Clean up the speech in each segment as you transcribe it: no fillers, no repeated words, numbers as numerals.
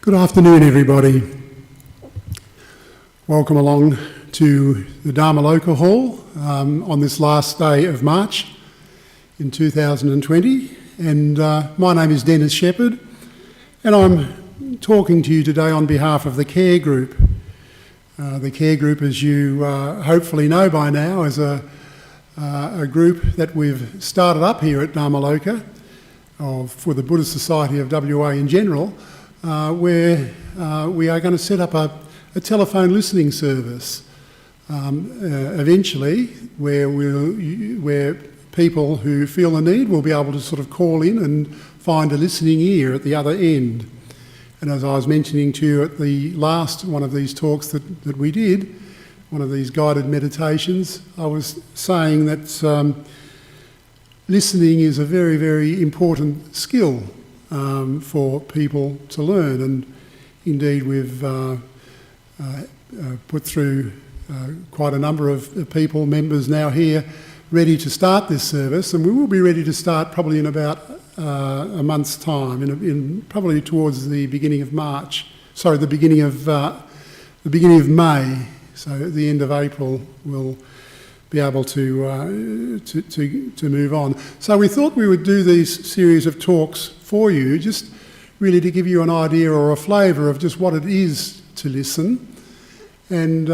Good afternoon, everybody. Welcome along to the Dhammaloka Hall on this last day of March in 2020. And my name is Sheppard, and I'm talking to you today on behalf of the Care Group. The Care Group, as you hopefully know by now, is a group that we've started up here at Dhammaloka for the Buddhist Society of WA in general, where we are going to set up a telephone listening service eventually, where people who feel the need will be able to sort of call in and find a listening ear at the other end. And as I was mentioning to you at the last one of these talks that we did, one of these guided meditations, I was saying that listening is a very, very important skill for people to learn, and indeed we've put through quite a number of people, members now here, ready to start this service, and we will be ready to start probably in about a month's time, in probably towards the beginning of March. Sorry, the beginning of May. So at the end of April, we'll be able to move on. So we thought we would do these series of talks for you, just really to give you an idea or a flavour of just what it is to listen, and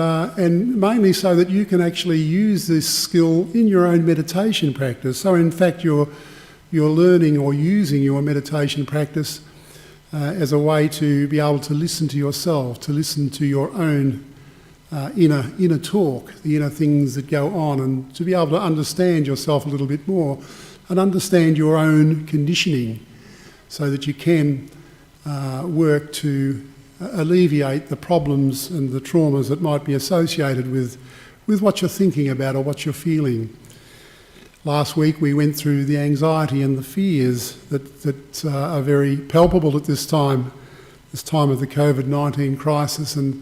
mainly so that you can actually use this skill in your own meditation practice. So in fact, you're learning or using your meditation practice as a way to be able to listen to yourself, to listen to your own inner talk, the inner things that go on, and to be able to understand yourself a little bit more and understand your own conditioning so that you can work to alleviate the problems and the traumas that might be associated with what you're thinking about or what you're feeling. Last week we went through the anxiety and the fears that are very palpable at this time of the COVID-19 crisis, and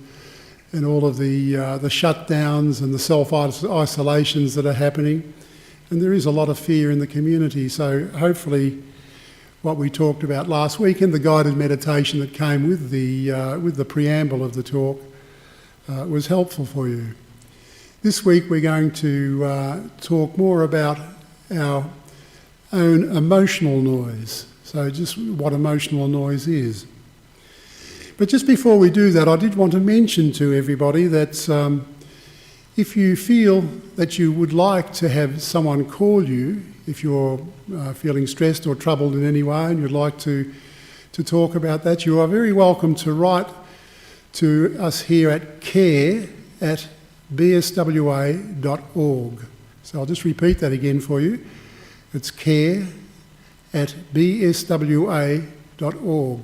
all of the shutdowns and the self-isolations that are happening. And there is a lot of fear in the community. So hopefully what we talked about last week and the guided meditation that came with the preamble of the talk was helpful for you. This week we're going to talk more about our own emotional noise. So just what emotional noise is. But just before we do that, I did want to mention to everybody that if you feel that you would like to have someone call you, if you're feeling stressed or troubled in any way and you'd like to talk about that, you are very welcome to write to us here at care@bswa.org. So I'll just repeat that again for you. It's care@bswa.org.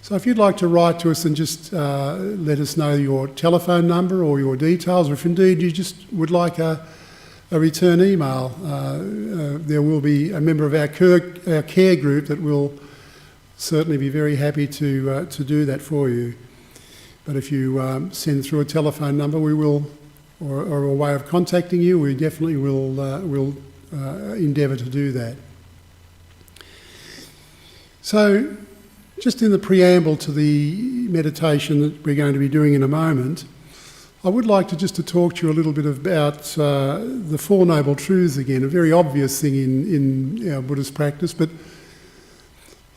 So if you'd like to write to us and just let us know your telephone number or your details, or if indeed you just would like a return email, there will be a member of our care group that will certainly be very happy to do that for you. But if you send through a telephone number, we will, or a way of contacting you, we definitely will endeavour to do that. So, just in the preamble to the meditation that we're going to be doing in a moment, I would like to talk to you a little bit about the Four Noble Truths again, a very obvious thing in our Buddhist practice, but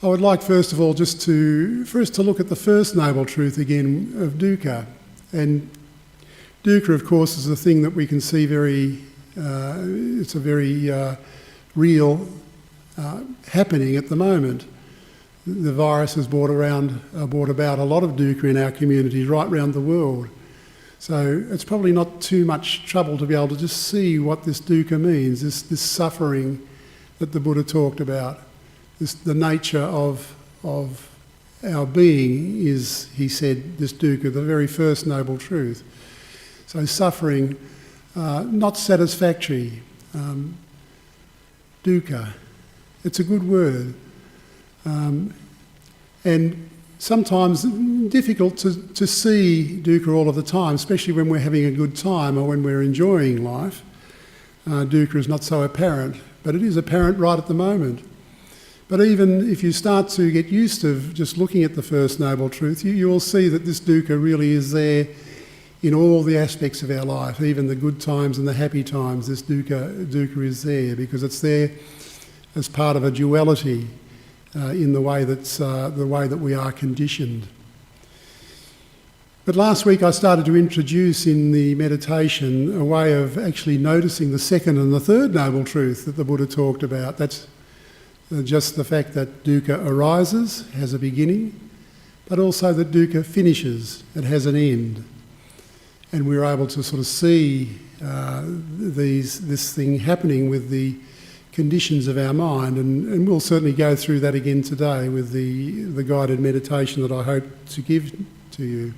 I would like first of all for us to look at the first Noble Truth again of dukkha. And dukkha, of course, is a thing that we can see it's a very real happening at the moment. The virus has brought about a lot of dukkha in our communities right around the world. So it's probably not too much trouble to be able to just see what this dukkha means, this suffering that the Buddha talked about. The nature of our being is, he said, this dukkha, the very first noble truth. So suffering, not satisfactory, dukkha. It's a good word. And sometimes difficult to see dukkha all of the time, especially when we're having a good time or when we're enjoying life. Dukkha is not so apparent, but it is apparent right at the moment. But even if you start to get used to just looking at the First Noble Truth, you will see that this dukkha really is there in all the aspects of our life, even the good times and the happy times. This dukkha is there because it's there as part of a duality in the way that we are conditioned. But last week I started to introduce in the meditation a way of actually noticing the second and the third Noble Truth that the Buddha talked about. That's just the fact that dukkha arises, has a beginning, but also that dukkha finishes, it has an end. And we're able to sort of see this thing happening with the conditions of our mind, and we'll certainly go through that again today with the guided meditation that I hope to give to you.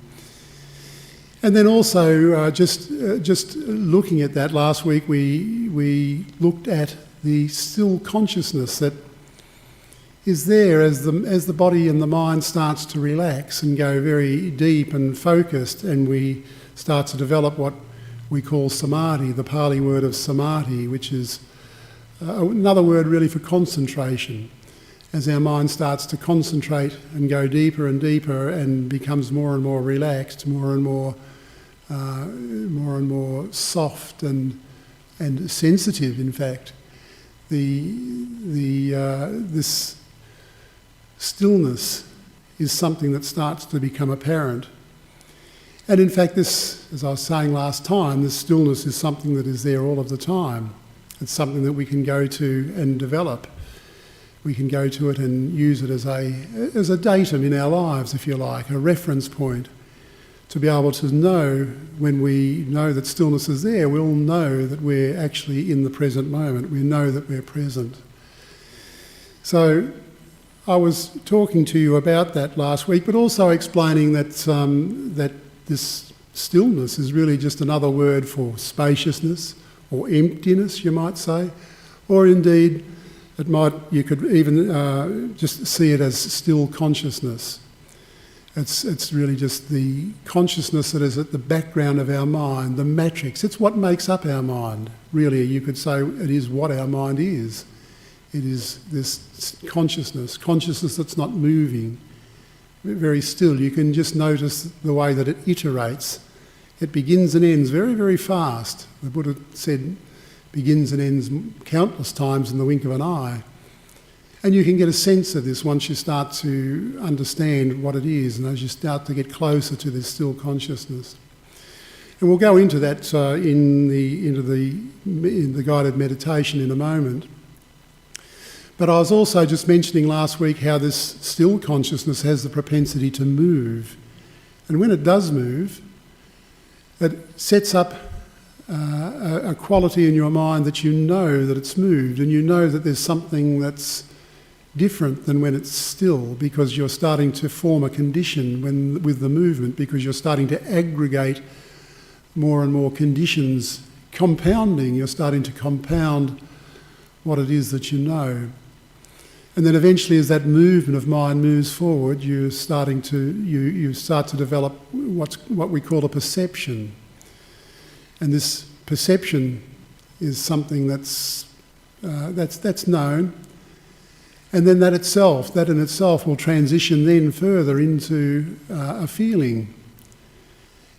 And then also, just looking at that, last week we looked at the still consciousness that is there as the body and the mind starts to relax and go very deep and focused, and we start to develop what we call samadhi, the Pali word of samadhi, which is another word really for concentration. As our mind starts to concentrate and go deeper and deeper and becomes more and more relaxed, more and more soft and sensitive, in fact, this stillness is something that starts to become apparent. And in fact, this, as I was saying last time, this stillness is something that is there all of the time. It's something that we can go to and develop. We can go to it and use it as a datum in our lives, if you like, a reference point, to be able to know when we know that stillness is there, we'll know that we're actually in the present moment. We know that we're present. So I was talking to you about that last week, but also explaining that this stillness is really just another word for spaciousness or emptiness, you might say, or indeed you could even just see it as still consciousness. It's really just the consciousness that is at the background of our mind, the matrix. It's what makes up our mind. Really, you could say it is what our mind is. It is this consciousness that's not moving, very still. You can just notice the way that it iterates. It begins and ends very, very fast. The Buddha said begins and ends countless times in the wink of an eye. And you can get a sense of this once you start to understand what it is and as you start to get closer to this still consciousness. And we'll go into that in the guided meditation in a moment. But I was also just mentioning last week how this still consciousness has the propensity to move. And when it does move, it sets up a quality in your mind that you know that it's moved, and you know that there's something that's different than when it's still, because you're starting to form a condition with the movement, because you're starting to aggregate more and more conditions, compounding. You're starting to compound what it is that you know. And then eventually, as that movement of mind moves forward, you start to develop what we call a perception. And this perception is something that's known. And then that in itself will transition then further into a feeling.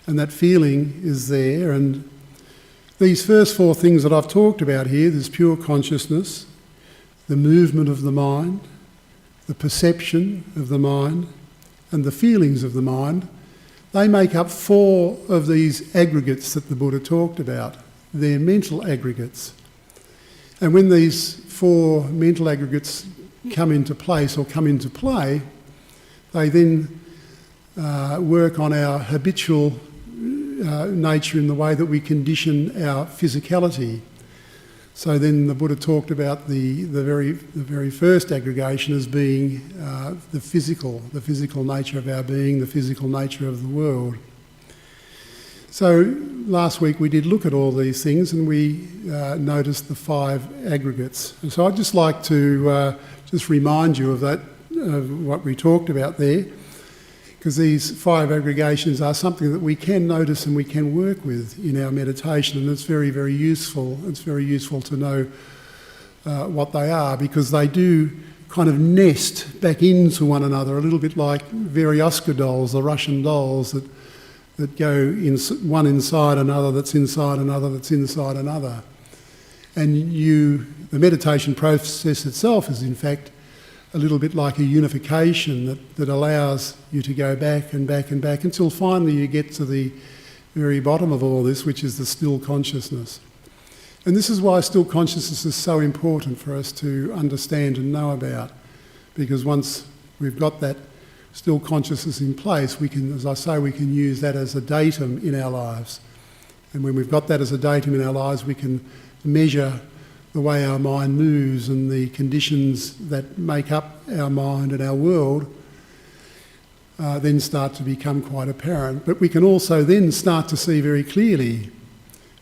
And that feeling is there. And these first four things that I've talked about here, this pure consciousness, the movement of the mind, the perception of the mind, and the feelings of the mind, they make up four of these aggregates that the Buddha talked about. They're mental aggregates. And when these four mental aggregates come into place or come into play, they then work on our habitual nature in the way that we condition our physicality. So then the Buddha talked about the very first aggregation as being the physical nature of our being, the physical nature of the world. So last week we did look at all these things, and we noticed the five aggregates. And so I'd just like to just remind you of that, of what we talked about there, because these five aggregations are something that we can notice and we can work with in our meditation, and it's very, very useful. It's very useful to know what they are, because they do kind of nest back into one another, a little bit like Veryoska dolls, the Russian dolls that go one inside another, that's inside another, that's inside another. And the meditation process itself is in fact a little bit like a unification that allows you to go back and back and back until finally you get to the very bottom of all this, which is the still consciousness. And this is why still consciousness is so important for us to understand and know about, because once we've got that still consciousness in place, we can, as I say, we can use that as a datum in our lives. And when we've got that as a datum in our lives, we can measure the way our mind moves and the conditions that make up our mind and our world then start to become quite apparent. But we can also then start to see very clearly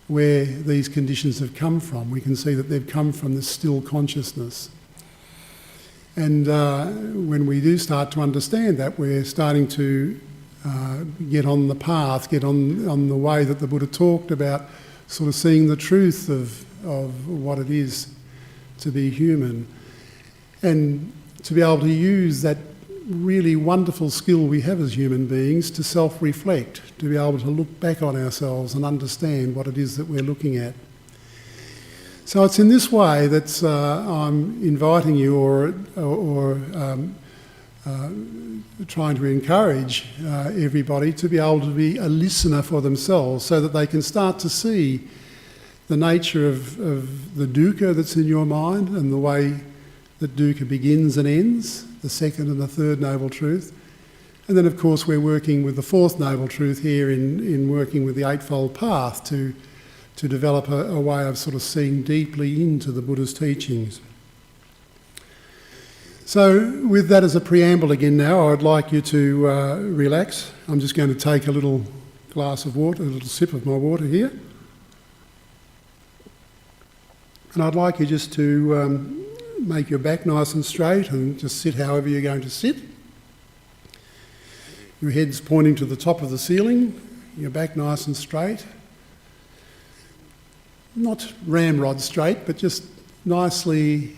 where these conditions have come from. We can see that they've come from the still consciousness. And when we do start to understand that, we're starting to get on the path, get on the way that the Buddha talked about, sort of seeing the truth of what it is to be human, and to be able to use that really wonderful skill we have as human beings to self-reflect, to be able to look back on ourselves and understand what it is that we're looking at. So it's in this way that I'm inviting you or trying to encourage everybody to be able to be a listener for themselves, so that they can start to see the nature of the dukkha that's in your mind and the way that dukkha begins and ends, the second and the third noble truth. And then of course we're working with the fourth noble truth here in working with the Eightfold Path to develop a way of sort of seeing deeply into the Buddha's teachings. So with that as a preamble again now, I'd like you to relax. I'm just going to take a little glass of water, a little sip of my water here. And I'd like you just to make your back nice and straight and just sit however you're going to sit. Your head's pointing to the top of the ceiling, your back nice and straight. Not ramrod straight, but just nicely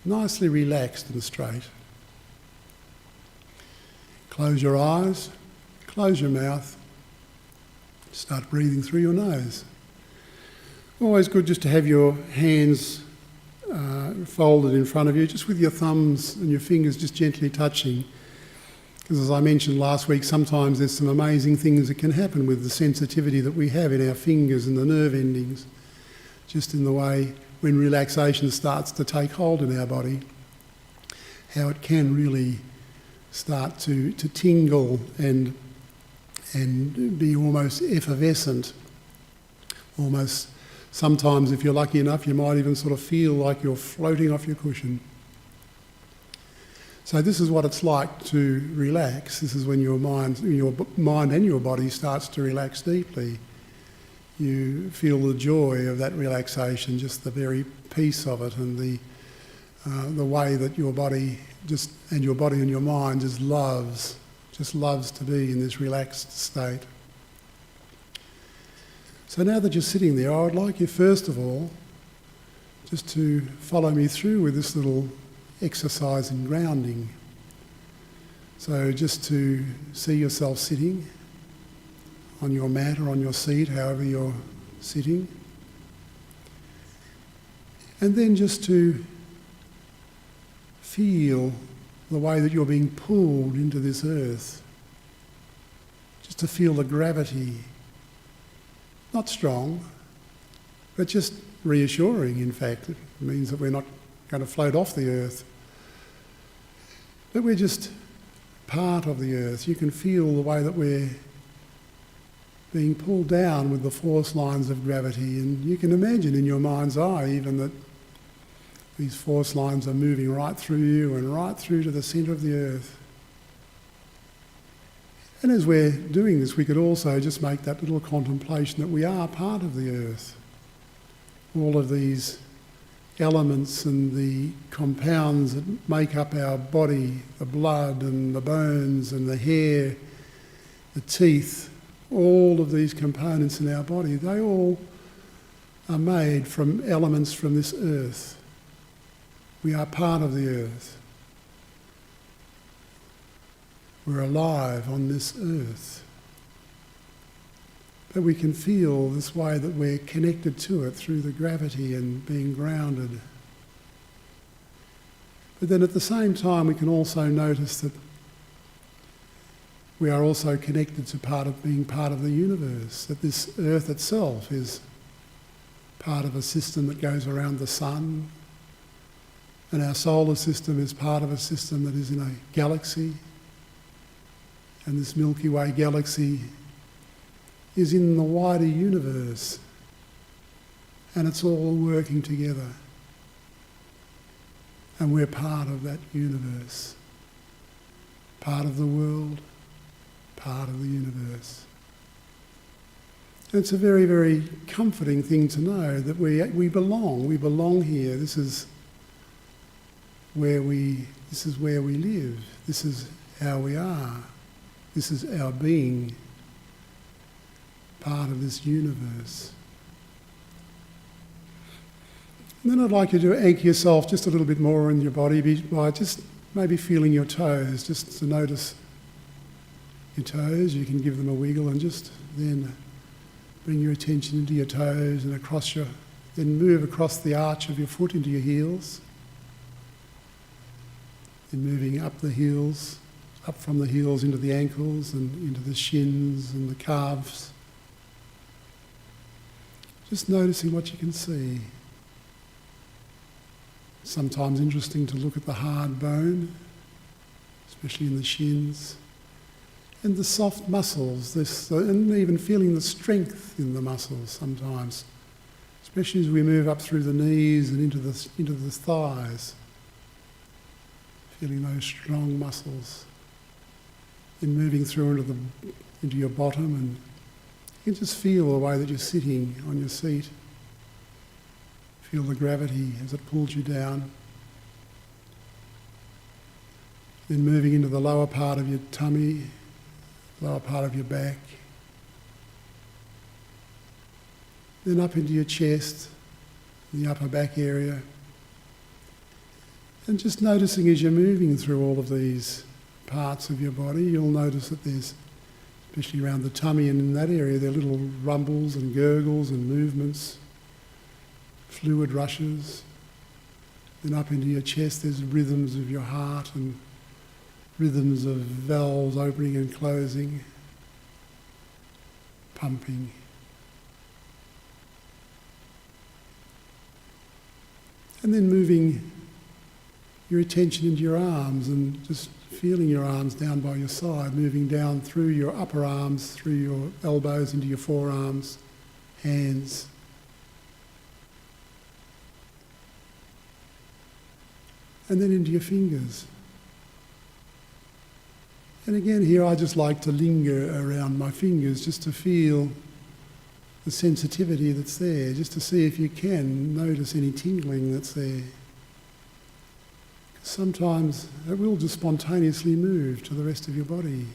relaxed and straight. Close your eyes, close your mouth, start breathing through your nose. Always good just to have your hands folded in front of you, just with your thumbs and your fingers just gently touching. Because as I mentioned last week, sometimes there's some amazing things that can happen with the sensitivity that we have in our fingers and the nerve endings, just in the way when relaxation starts to take hold in our body, how it can really start to tingle and be almost effervescent. Almost, sometimes if you're lucky enough, you might even sort of feel like you're floating off your cushion. So this is what it's like to relax. This is when your mind and your body starts to relax deeply. You feel the joy of that relaxation, just the very peace of it, and the way that your body and your mind just loves to be in this relaxed state. So now that you're sitting there, I would like you first of all just to follow me through with this little exercise in grounding. So just to see yourself sitting on your mat or on your seat, however you're sitting. And then just to feel the way that you're being pulled into this earth. Just to feel the gravity, not strong, but just reassuring, in fact. It means that we're not going to float off the earth, but we're just part of the earth. You can feel the way that we're being pulled down with the force lines of gravity, and you can imagine in your mind's eye even that these force lines are moving right through you and right through to the centre of the earth. And as we're doing this, we could also just make that little contemplation that we are part of the earth. All of these elements and the compounds that make up our body, the blood and the bones and the hair, the teeth, all of these components in our body, they all are made from elements from this earth. We are part of the earth. We're alive on this earth. But we can feel this way that we're connected to it through the gravity and being grounded. But then at the same time we can also notice that we are also connected to being part of the universe, that this earth itself is part of a system that goes around the sun, and our solar system is part of a system that is in a galaxy, and this Milky Way galaxy is in the wider universe, and it's all working together. And we're part of that universe, part of the world, part of the universe. And it's a very, very comforting thing to know that we belong. We belong here. This is where we live. This is how we are. This is our being, part of this universe. And then I'd like you to anchor yourself just a little bit more in your body by just maybe feeling your toes, just to notice your toes. You can give them a wiggle and just then bring your attention into your toes and then move across the arch of your foot into your heels. Then moving up the heels, up from the heels into the ankles and into the shins and the calves. Just noticing what you can see. Sometimes interesting to look at the hard bone, especially in the shins, and the soft muscles, and even feeling the strength in the muscles sometimes, especially as we move up through the knees and into the thighs, feeling those strong muscles. Then moving through into your bottom, and you can just feel the way that you're sitting on your seat. Feel the gravity as it pulls you down. Then moving into the lower part of your tummy, lower part of your back. Then up into your chest, the upper back area. And just noticing as you're moving through all of these parts of your body, you'll notice that there's, especially around the tummy and in that area, there are little rumbles and gurgles and movements, fluid rushes. Then up into your chest there's rhythms of your heart and rhythms of valves opening and closing, pumping. And then moving your attention into your arms and just feeling your arms down by your side, moving down through your upper arms, through your elbows into your forearms, hands. And then into your fingers. And again here I just like to linger around my fingers just to feel the sensitivity that's there, just to see if you can notice any tingling that's there. Sometimes it will just spontaneously move to the rest of your body.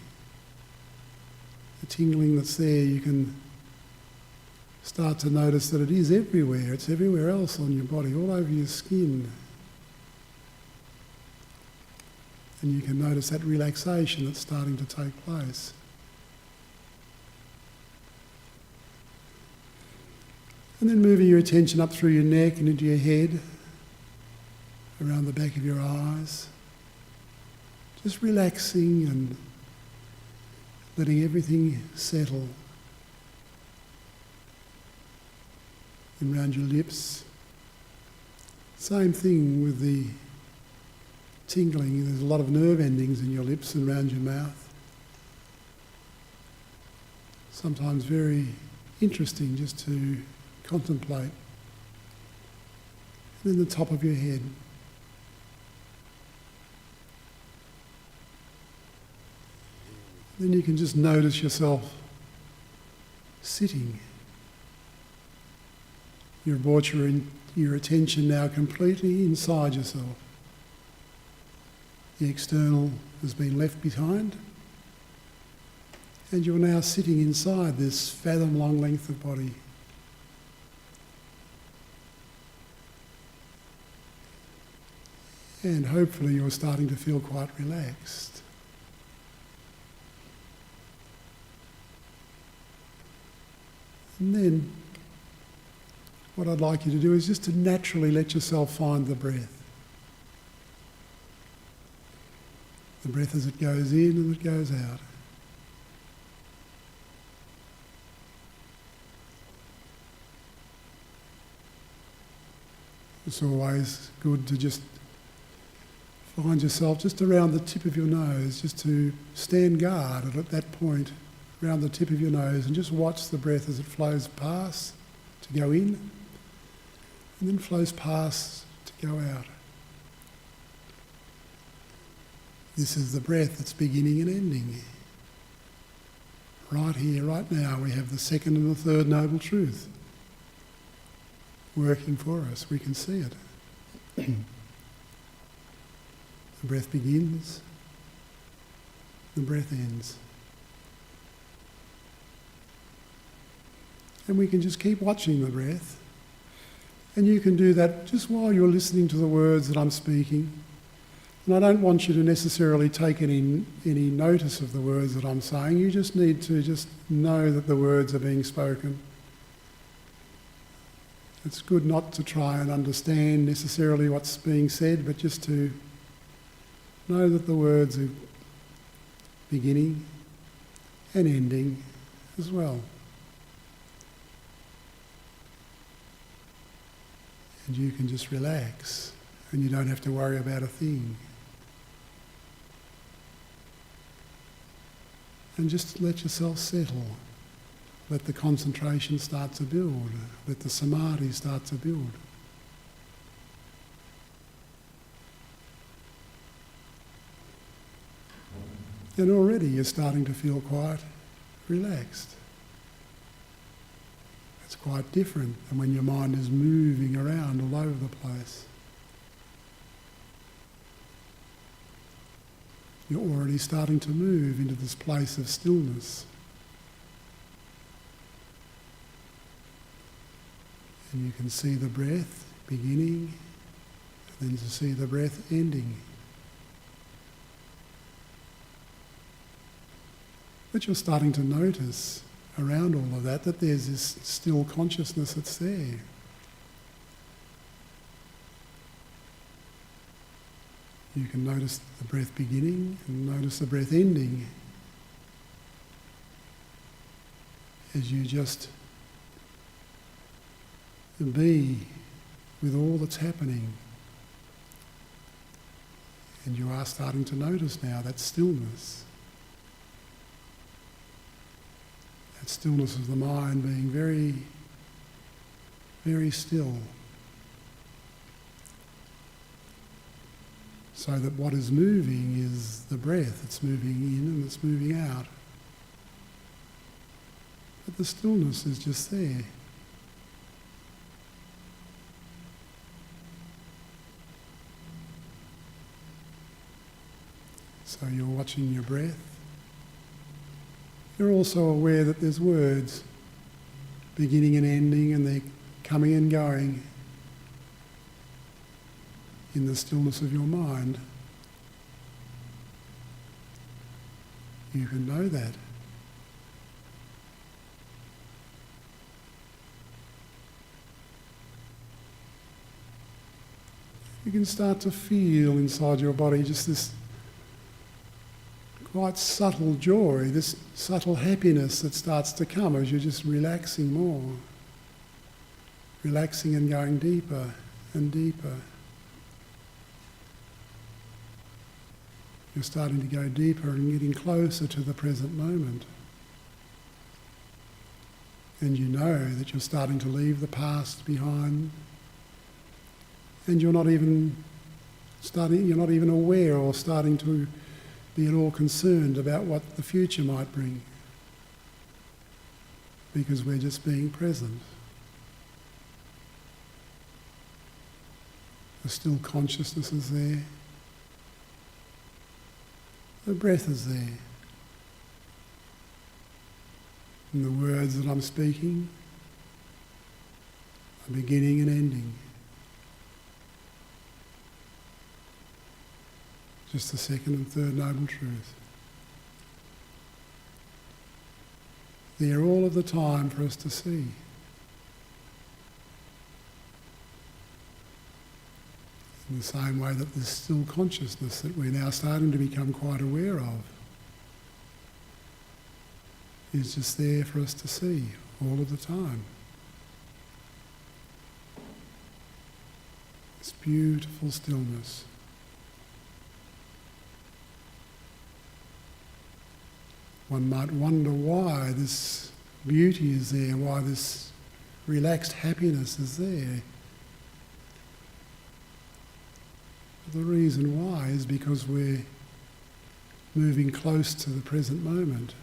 The tingling that's there, you can start to notice that it is everywhere. It's everywhere else on your body, all over your skin. And you can notice that relaxation that's starting to take place. And then moving your attention up through your neck and into your head, around the back of your eyes. Just relaxing and letting everything settle. And around your lips. Same thing with the tingling. There's a lot of nerve endings in your lips and around your mouth. Sometimes very interesting just to contemplate. And then the top of your head. Then you can just notice yourself sitting. You've brought your attention now completely inside yourself. The external has been left behind, and you're now sitting inside this fathom-long length of body. And hopefully you're starting to feel quite relaxed. And then what I'd like you to do is just to naturally let yourself find the breath. The breath as it goes in and it goes out. It's always good to just find yourself just around the tip of your nose, just to stand guard at that point around the tip of your nose and just watch the breath as it flows past to go in and then flows past to go out. This is the breath that's beginning and ending. Right here, right now, we have the second and the third noble truth working for us. We can see it. The breath begins, the breath ends. And we can just keep watching the breath. And you can do that just while you're listening to the words that I'm speaking. And I don't want you to necessarily take any notice of the words that I'm saying. You just need to just know that the words are being spoken. It's good not to try and understand necessarily what's being said, but just to know that the words are beginning and ending as well. And you can just relax, and you don't have to worry about a thing. And just let yourself settle. Let the concentration start to build. Let the Samadhi start to build. And already you're starting to feel quite relaxed. It's quite different than when your mind is moving around all over the place. You're already starting to move into this place of stillness. And you can see the breath beginning, and then to see the breath ending. But you're starting to notice around all of that there's this still consciousness that's there. You can notice the breath beginning and notice the breath ending as you just be with all that's happening. And you are starting to notice now that stillness. That stillness of the mind being very, very still. So that what is moving is the breath. It's moving in and it's moving out. But the stillness is just there. So you're watching your breath. You're also aware that there's words beginning and ending, and they're coming and going in the stillness of your mind. You can know that. You can start to feel inside your body just this quite subtle joy, this subtle happiness that starts to come as you're just relaxing more. Relaxing and going deeper and deeper. You're starting to go deeper and getting closer to the present moment. And you know that you're starting to leave the past behind, and you're not even aware or starting to be at all concerned about what the future might bring, because we're just being present. The still consciousness is there. The breath is there. And the words that I'm speaking are beginning and ending. just the second and third Noble Truth. There all of the time for us to see. In the same way that there's still consciousness that we're now starting to become quite aware of is just there for us to see all of the time. This beautiful stillness. One might wonder why this beauty is there, why this relaxed happiness is there. But the reason why is because we're moving close to the present moment.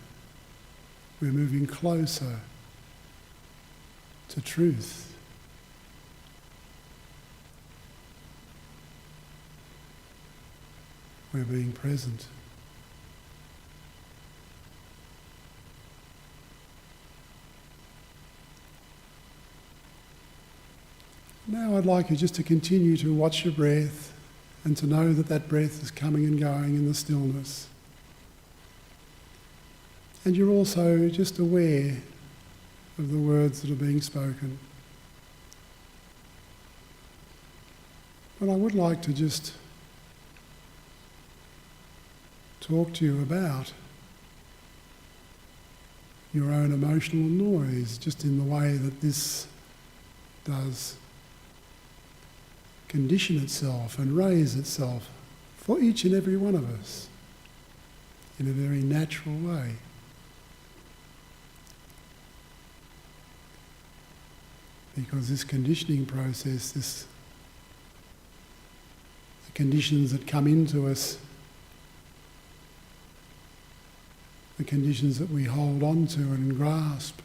We're moving closer to truth. We're being present. Now I'd like you just to continue to watch your breath and to know that that breath is coming and going in the stillness. And you're also just aware of the words that are being spoken. But I would like to just talk to you about your own emotional noise, just in the way that this does condition itself and raise itself for each and every one of us in a very natural way. Because this conditioning process, the conditions that come into us, the conditions that we hold on to and grasp,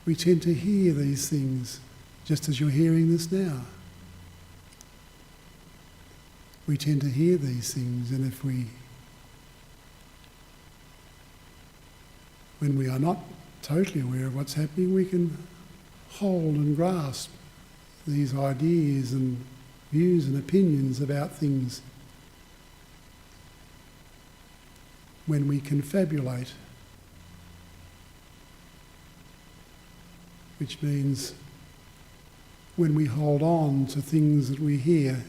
we tend to hear these things just as you're hearing this now. We tend to hear these things, and when we are not totally aware of what's happening, we can hold and grasp these ideas and views and opinions about things. When we confabulate, which means when we hold on to things that we hear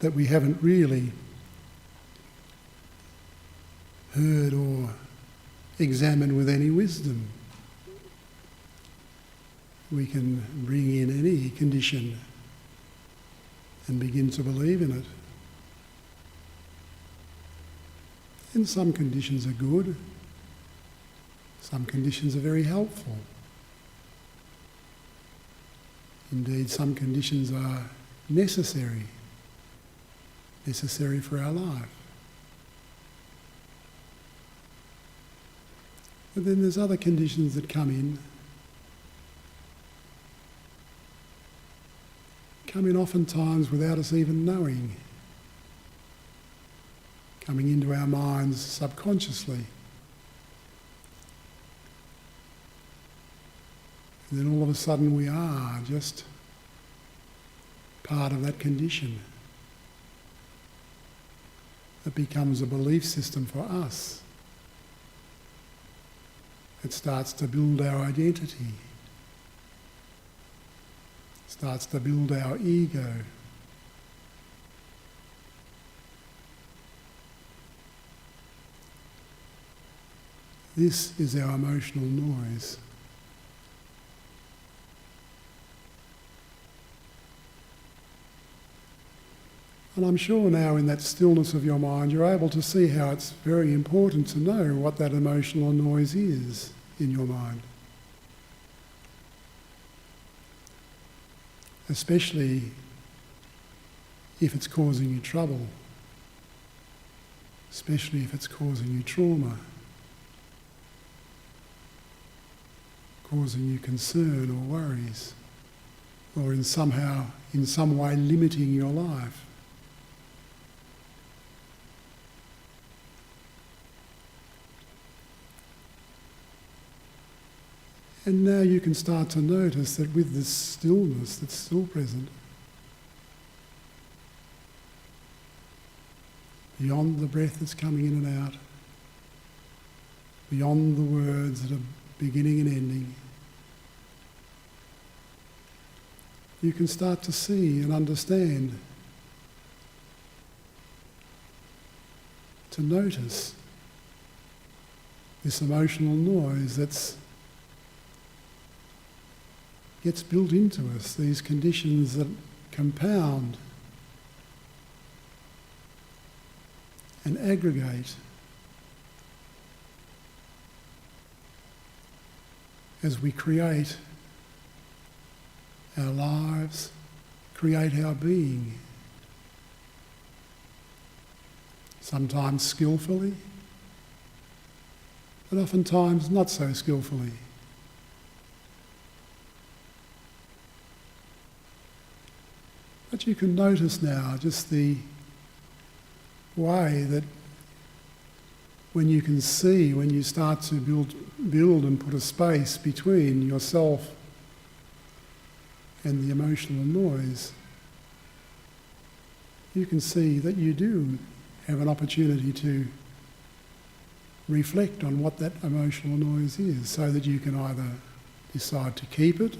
that we haven't really heard or examined with any wisdom. We can bring in any condition and begin to believe in it. And some conditions are good. Some conditions are very helpful. Indeed, some conditions are necessary for our life. But then there's other conditions that come in oftentimes without us even knowing, coming into our minds subconsciously. And then all of a sudden we are just part of that condition. It becomes a belief system for us. It starts to build our identity. It starts to build our ego. This is our emotional noise. And I'm sure now in that stillness of your mind you're able to see how it's very important to know what that emotional noise is in your mind. Especially if it's causing you trouble. Especially if it's causing you trauma. Causing you concern or worries. Or in some way limiting your life. And now you can start to notice that with this stillness that's still present, beyond the breath that's coming in and out, beyond the words that are beginning and ending, you can start to see and understand, to notice this emotional noise that gets built into us, these conditions that compound and aggregate as we create our lives, create our being. Sometimes skillfully, but oftentimes not so skillfully. But you can notice now just the way that when you can see, when you start to build and put a space between yourself and the emotional noise, you can see that you do have an opportunity to reflect on what that emotional noise is, so that you can either decide to keep it,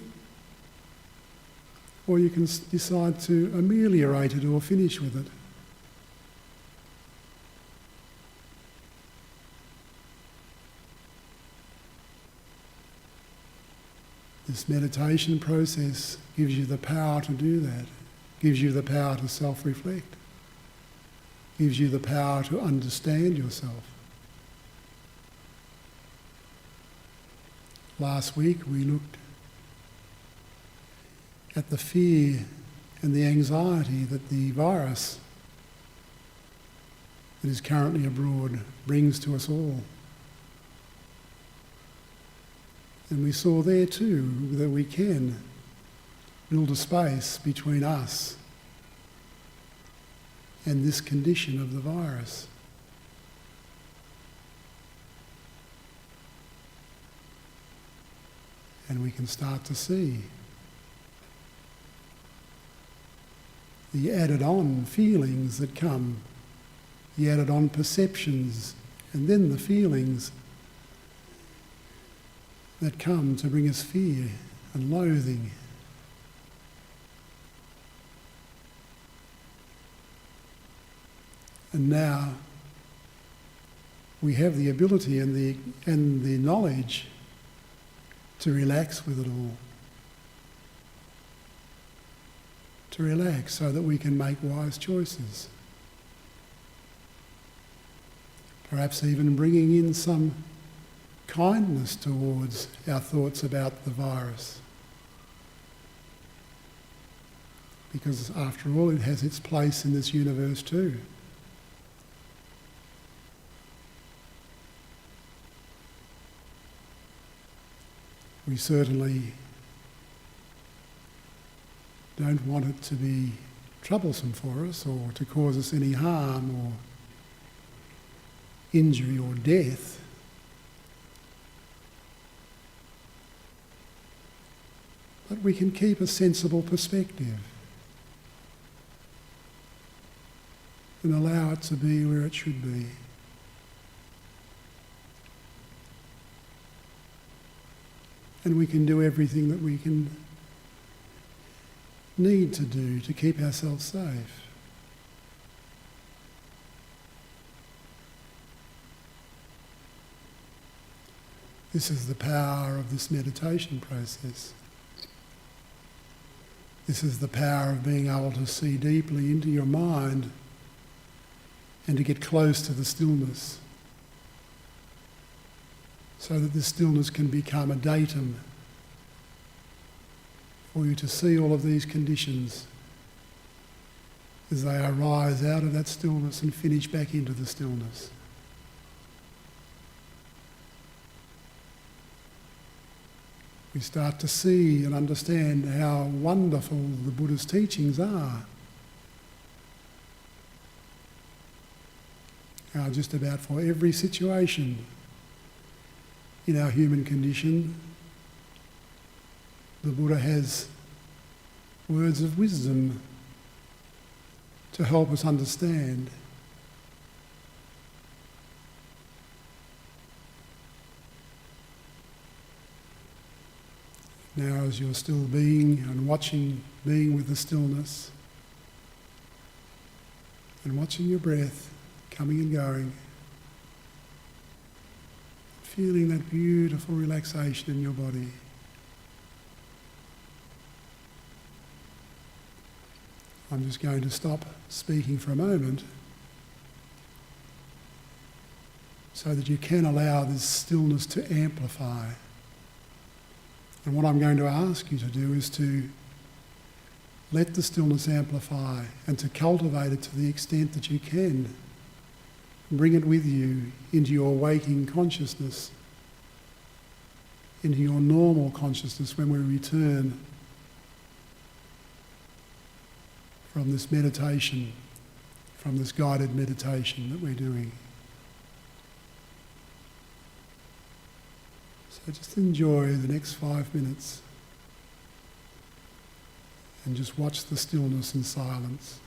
or you can decide to ameliorate it or finish with it. This meditation process gives you the power to do that, gives you the power to self-reflect, gives you the power to understand yourself. Last week we looked at the fear and the anxiety that the virus that is currently abroad brings to us all. And we saw there too that we can build a space between us and this condition of the virus. And we can start to see the added-on feelings that come, the added-on perceptions, and then the feelings that come to bring us fear and loathing. And now we have the ability and the knowledge to relax with it all. To relax so that we can make wise choices. Perhaps even bringing in some kindness towards our thoughts about the virus. Because after all, it has its place in this universe too. We certainly don't want it to be troublesome for us or to cause us any harm or injury or death. But we can keep a sensible perspective and allow it to be where it should be. And we can do everything that we can need to do to keep ourselves safe. This is the power of this meditation process. This is the power of being able to see deeply into your mind and to get close to the stillness, so that this stillness can become a datum for you to see all of these conditions as they arise out of that stillness and finish back into the stillness. We start to see and understand how wonderful the Buddhist teachings are. How just about for every situation in our human condition, the Buddha has words of wisdom to help us understand. Now, as you're still being and watching, being with the stillness, and watching your breath coming and going, feeling that beautiful relaxation in your body. I'm just going to stop speaking for a moment so that you can allow this stillness to amplify. And what I'm going to ask you to do is to let the stillness amplify and to cultivate it to the extent that you can. Bring it with you into your waking consciousness, into your normal consciousness when we return from this meditation, from this guided meditation that we're doing. So just enjoy the next 5 minutes and just watch the stillness and silence.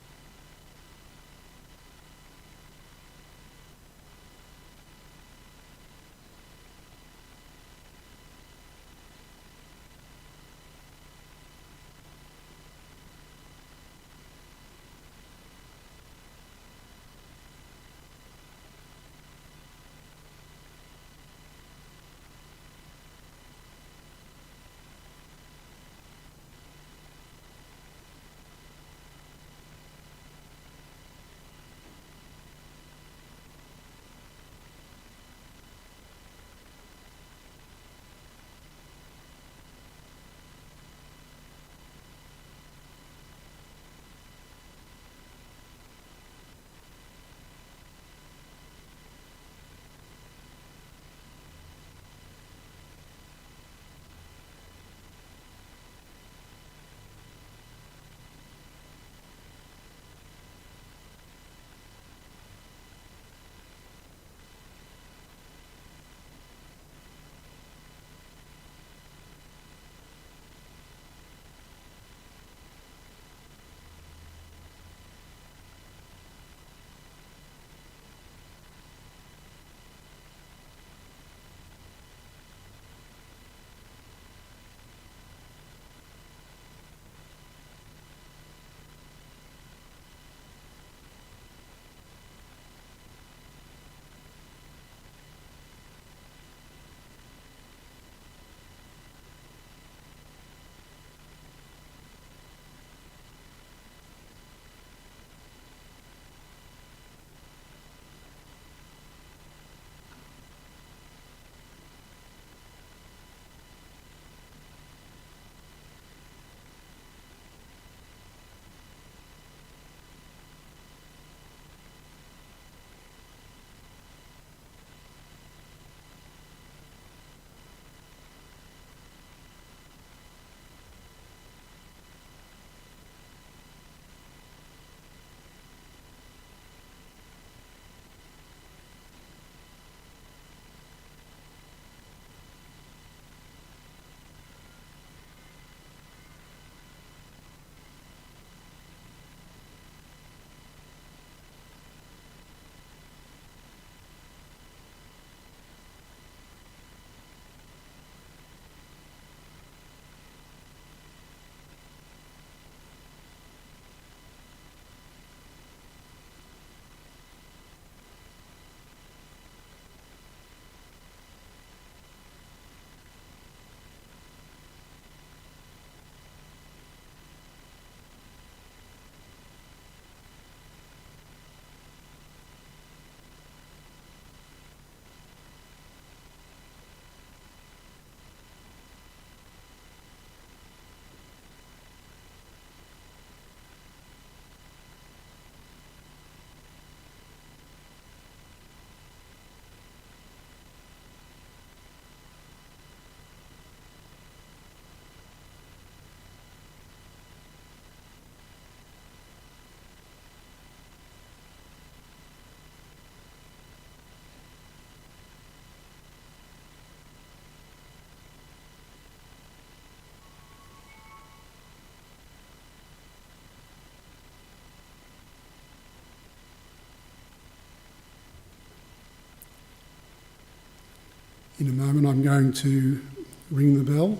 In a moment I'm going to ring the bell,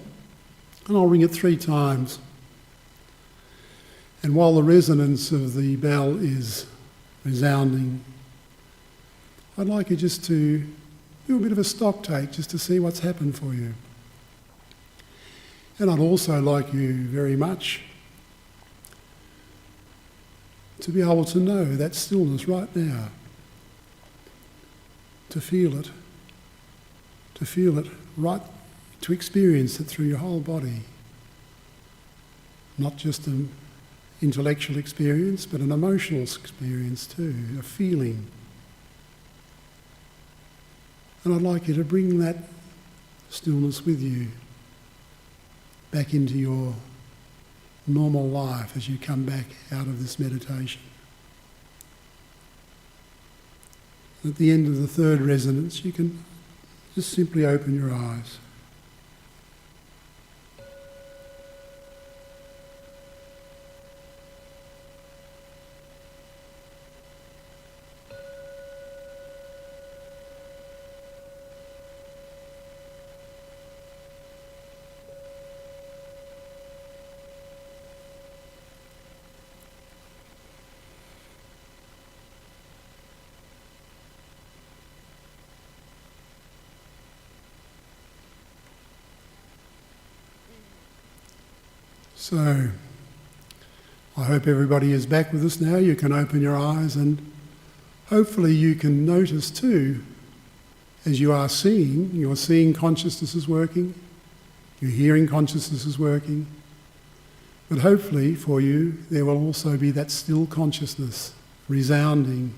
and I'll ring it 3 times. And while the resonance of the bell is resounding, I'd like you just to do a bit of a stock take just to see what's happened for you. And I'd also like you very much to be able to know that stillness right now, to feel it right, to experience it through your whole body. Not just an intellectual experience, but an emotional experience too, a feeling. And I'd like you to bring that stillness with you back into your normal life as you come back out of this meditation. At the end of the 3rd resonance, you can just simply open your eyes. So, I hope everybody is back with us now. You can open your eyes and hopefully you can notice too, as you are seeing, your seeing consciousness is working, your hearing consciousness is working, but hopefully for you there will also be that still consciousness resounding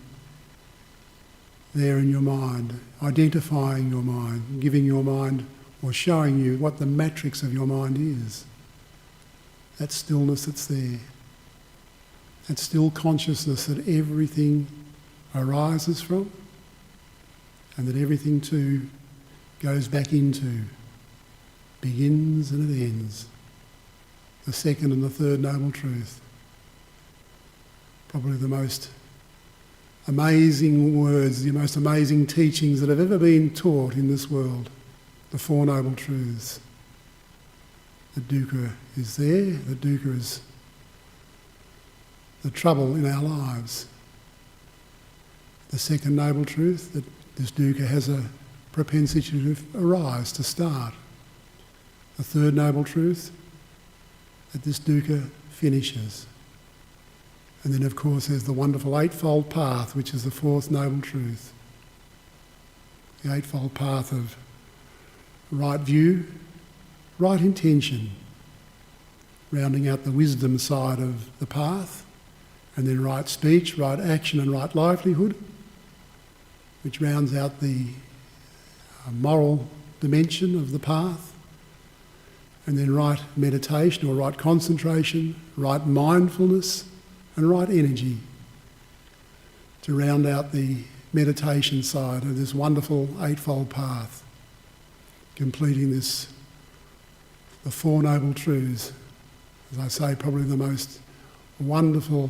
there in your mind, identifying your mind, giving your mind or showing you what the matrix of your mind is. That stillness that's there, that still consciousness that everything arises from and that everything too goes back into, begins and it ends. The 2nd and the 3rd Noble Truth. Probably the most amazing words, the most amazing teachings that have ever been taught in this world. The 4 Noble Truths. The dukkha is there, the dukkha is the trouble in our lives. The 2nd Noble Truth, that this dukkha has a propensity to arise, to start. The 3rd Noble Truth, that this dukkha finishes. And then of course there's the wonderful Eightfold Path, which is the 4th Noble Truth. The Eightfold Path of right view, right intention, rounding out the wisdom side of the path, and then right speech, right action and right livelihood, which rounds out the moral dimension of the path, and then right meditation or right concentration, right mindfulness and right energy to round out the meditation side of this wonderful Eightfold Path, completing this the 4 Noble Truths, as I say, probably the most wonderful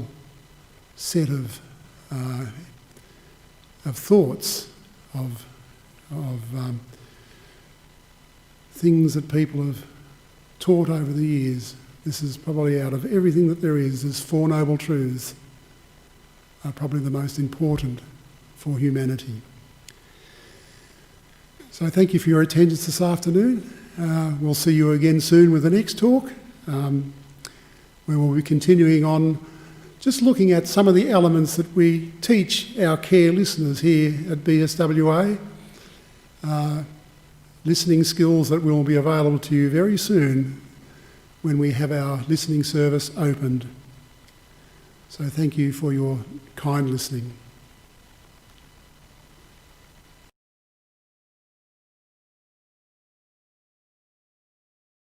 set of thoughts, of things that people have taught over the years. This is probably out of everything that there is, this 4 Noble Truths are probably the most important for humanity. So thank you for your attendance this afternoon. We'll see you again soon with the next talk, where we'll be continuing on just looking at some of the elements that we teach our care listeners here at BSWA, listening skills that will be available to you very soon when we have our listening service opened. So thank you for your kind listening.